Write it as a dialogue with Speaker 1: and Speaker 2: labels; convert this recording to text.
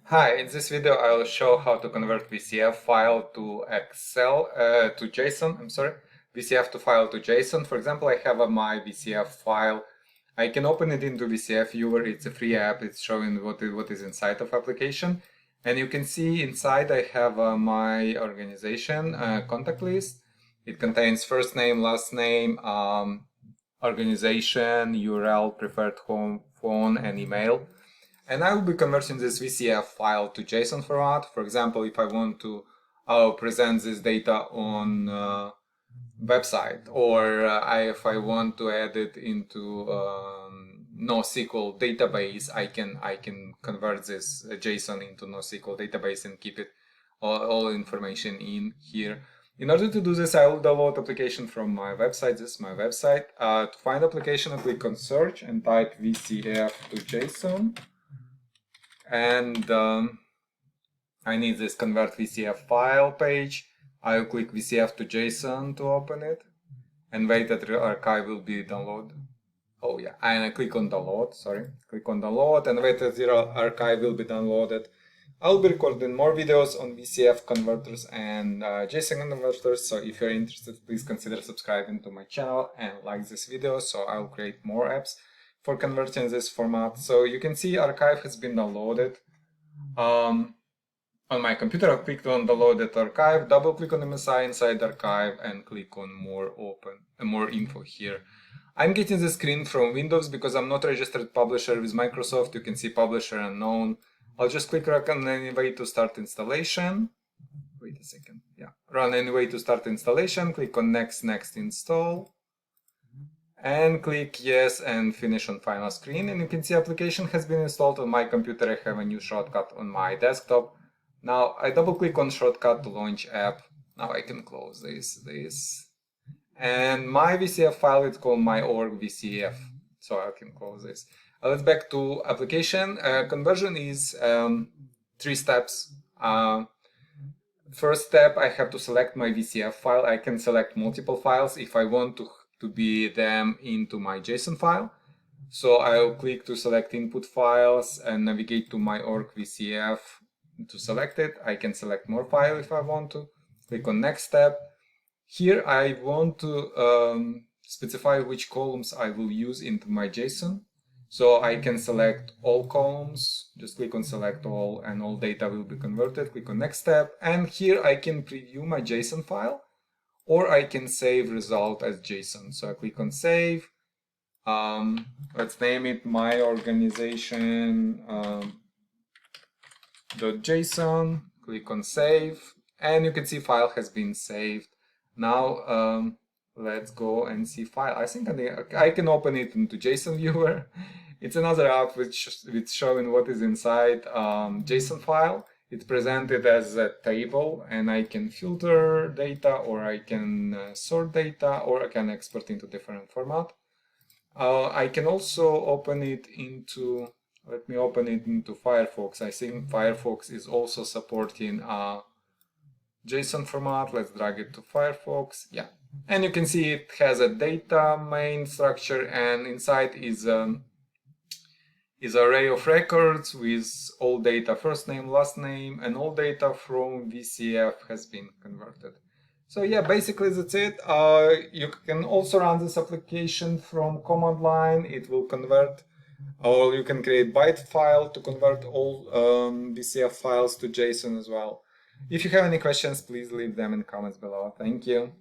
Speaker 1: Hi, in this video I will show how to convert VCF file to Excel, to JSON, VCF to file to JSON. For example, I have my VCF file. I can open it into VCF Viewer. It's a free app. It's showing what is inside of application. And you can see inside I have my organization contact list. It contains first name, last name, organization, URL, preferred home, phone, and email. And I will be converting this VCF file to JSON format. For example, if I want to present this data on website, or if I want to add it into NoSQL database, I can convert this JSON into NoSQL database and keep it all information in here. In order to do this, I will download application from my website. This is my website. To find application, I click on search and type VCF to JSON. And I need this convert VCF file page. I'll click VCF to JSON to open it and wait that the archive will be downloaded. Oh yeah, and I click on download, click on download and wait that the archive will be downloaded. I'll be recording more videos on VCF converters and JSON converters, so if you're interested, please consider subscribing to my channel and like this video, so I'll create more apps for converting this format. So you can see archive has been downloaded. On my computer, I clicked on downloaded archive, double click on MSI inside archive and click on more info here. I'm getting the screen from Windows because I'm not a registered publisher with Microsoft. You can see publisher unknown. I'll just click run anyway to start installation. Wait a second. Yeah, run anyway to start installation. Click on next install. And click yes and finish on final screen, and you can see application has been installed on my computer. I have a new shortcut on my desktop. Now I double click on shortcut to launch app. Now I can close this. And my VCF file is called my org VCF, so I can close this. Let's back to application. Conversion is 3 steps. First step, I have to select my VCF file. I can select multiple files if I want to be them into my JSON file. So I'll click to select input files and navigate to my org VCF to select it. I can select more file if I want to. Click on next step. Here I want to specify which columns I will use into my JSON. So I can select all columns, just click on select all and all data will be converted. Click on next step, and here I can preview my JSON file, or I can save result as JSON. So I click on save. Let's name it my organization .json. Click on save, and you can see file has been saved. Now let's go and see file. I think I can open it into JSON viewer. It's another app which showing what is inside JSON file. It's presented as a table, and I can filter data, or I can sort data, or I can export into different format. I can also open it into, let me open it into Firefox. I think Firefox is also supporting JSON format. Let's drag it to Firefox. Yeah, and you can see it has a data main structure, and inside is array of records with all data, first name, last name, and all data from VCF has been converted. So yeah, basically that's it. You can also run this application from command line. It will convert, or you can create byte file to convert all VCF files to JSON as well. If you have any questions, please leave them in the comments below. Thank you.